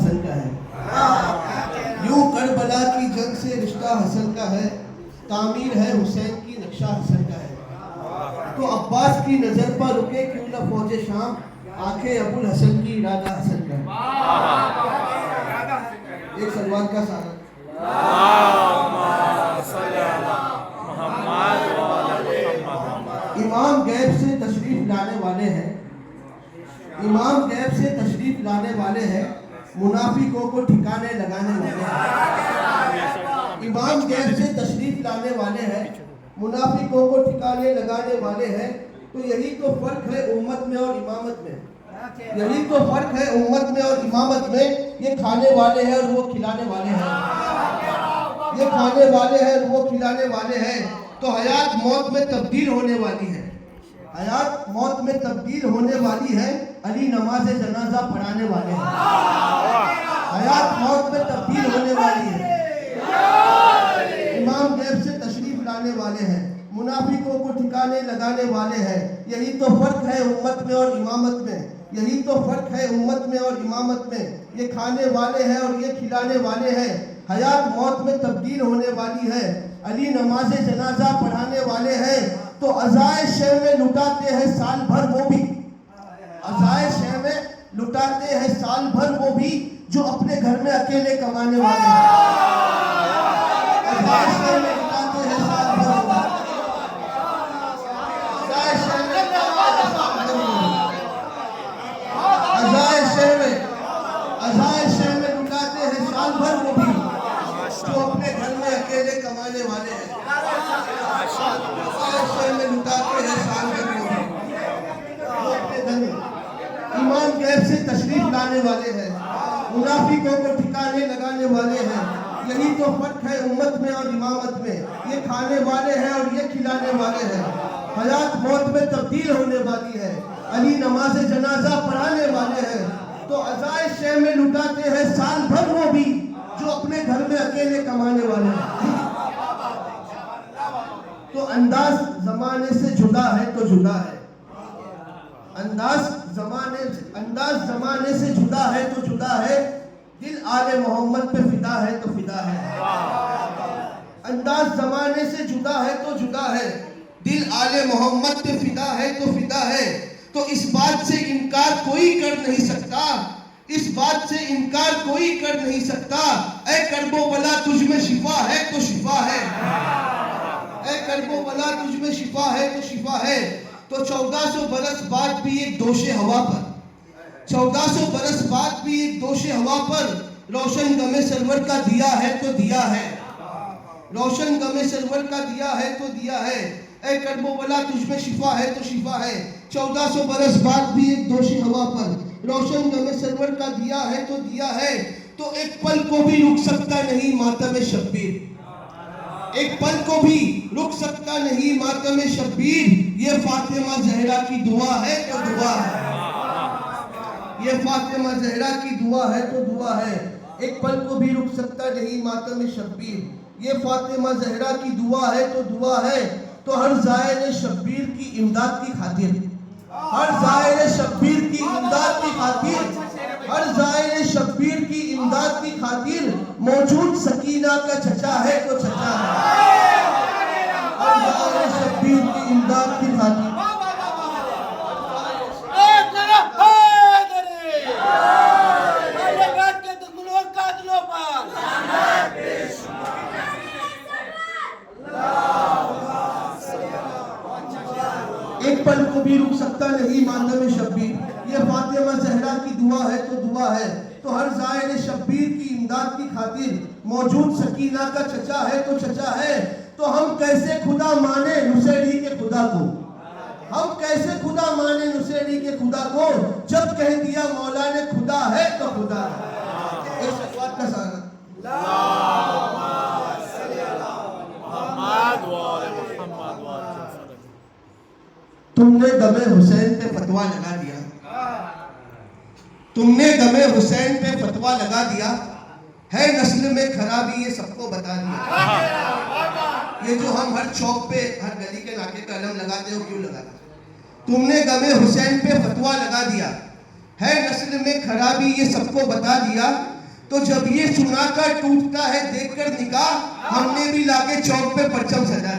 حسن کا ہے، یوں کربلا کی جنگ سے رشتہ حسن کا ہے، تعمیر ہے حسین کی نقشہ حسن کا ہے۔ تو عباس کی نظر پر رکے کیوں نہ فوج شام، آنکھیں ابو الحسن کی ارادہ حسن کا ہے۔ ایک سلوات کا سارا امام غیب سے تشریف لانے والے ہیں، امام غیب سے تشریف لانے والے ہیں، منافقوں کو ٹھکانے لگانے والے ہیں۔ امام غیب سے تشریف لانے والے ہیں، منافقوں کو ٹھکانے لگانے والے ہیں۔ تو یہی تو فرق ہے امت میں اور امامت میں، یہی تو فرق ہے امت میں اور امامت میں۔ یہ کھانے والے ہیں اور وہ کھلانے والے ہیں، یہ کھانے والے ہیں اور وہ کھلانے والے ہیں۔ تو حیات موت میں تبدیل ہونے والی ہے، حیات موت میں تبدیل ہونے والی ہے، علی نماز جنازہ پڑھانے والے ہیں۔ حیات موت میں تبدیل ہونے والی ہے، امام غیب سے تشریف لانے والے ہیں، منافقوں کو ٹھکانے لگانے والے ہیں۔ یہی تو فرق ہے امت میں اور امامت میں، یہی تو فرق ہے امت میں اور امامت میں۔ یہ کھانے والے ہیں اور یہ کھلانے والے ہیں، حیات موت میں تبدیل ہونے والی ہے، علی نماز جنازہ پڑھانے والے ہیں۔ تو عزائے شہ میں لٹاتے ہیں سال بھر وہ بھی، عزائے شہ میں لٹاتے ہیں سال بھر وہ بھی، جو اپنے گھر میں اکیلے کمانے والے ہیں۔ عزائے شہ میں لٹاتے ہیں سال بھر وہ بھی، عزائے شہ میں لٹاتے ہیں سال بھر وہ بھی، عزائے شہ میں لٹاتے ہیں سال بھر وہ بھی، جو اپنے گھر میں اکیلے کمانے والے ہیں۔ عزائے شہ میں لٹاتے ہیں سال بھر وہ بھی، جو اپنے گھر میں۔ امام غیب سے تشریف لانے والے ہیں، منافقوں کو ٹھکانے لگانے والے ہیں۔ یہی تو فرق ہے امت میں اور امامت میں۔ یہ کھانے والے ہیں اور یہ کھلانے والے ہیں، حیات موت میں تبدیل ہونے والی ہے، علی نماز جنازہ پڑھانے والے ہیں۔ تو عزائے شہ میں لٹاتے ہیں سال بھر وہ بھی، جو اپنے گھر میں اکیلے کمانے والے ہیں۔ تو انداز زمانے سے جدا ہے تو جدا ہے، انداز زمانے سے جدا ہے تو جدا ہے، دل آل محمد پہ فدا ہے تو فدا ہے۔ انداز زمانے سے جدا ہے تو جدا ہے، دل آل محمد پہ فدا ہے تو فدا ہے۔ تو اس بات سے انکار کوئی کر نہیں سکتا، اس بات سے انکار کوئی کر نہیں سکتا، اے کرب و بلا تجھ میں شفا ہے تو شفا ہے، اے کرب و بلا تجھ میں شفا ہے تو شفا ہے۔ تو 1400 برس بعد بھی ایک دوش ہوا پر، 1400 برس بعد بھی ایک دوش ہوا پر، روشن غم سرور کا دیا ہے تو دیا ہے، روشن غم سرور کا دیا ہے تو دیا ہے، اے کرب و بلا تجھ میں شفا ہے تو شفا ہے۔ 1400 برس بعد بھی ایک دوش ہوا پر، روشن غم سرور کا دیا ہے تو دیا ہے۔ تو ایک پل کو بھی رک سکتا نہیں ماتم شبیر، ایک پل کو بھی رک سکتا نہیں ماتم شبیر، یہ فاطمہ زہرا کی دعا ہے تو دعا ہے، یہ فاطمہ زہرا کی دعا ہے تو دعا ہے۔ ایک پل کو بھی رک سکتا نہیں ماتم شبیر، یہ فاطمہ زہرا کی دعا ہے تو دعا ہے۔ تو ہر زائر شبیر کی امداد کی خاطر، ہر زائر شبیر کی امداد کی خاطر، ہر زائر شبیر کی امداد کی خاطر، موجود سکینہ کا چچا ہے تو چچا ہے، ہر زائر شبیر کی امداد کی خاطر۔ ایک پل کو بھی رک سکتا نہیں ماتم شبیر، یہ فاطمہ زہرا کی دعا ہے تو دعا ہے۔ تو ہر زائر شبیر کی امداد کی خاطر، موجود سکینہ کا چچا ہے تو چچا ہے۔ تو ہم کیسے خدا مانے نصیری کے خدا کو، ہم کیسے خدا مانے نصیری کے خدا کو، جب کہہ دیا مولا نے خدا ہے تو خدا ہے۔ ایک شکوات کا سارا تم نے دم حسین پہ فتویٰ لگا دیا، تم نے دم حسین پہ فتویٰ لگا دیا، ہے نسل میں خرابی یہ سب کو بتا دیا۔ یہ جو ہم ہر چوک پہ ہر گلی کے ناکے پہ علم لگاتے ہو کیوں لگاتے؟ تم نے دم حسین پہ فتویٰ لگا دیا، ہے نسل میں خرابی یہ سب کو بتا دیا، تو جب یہ سنا کر ٹوٹتا ہے دیکھ کر نکاح, ہم نے بھی لا کے چوک پہ پرچم سجا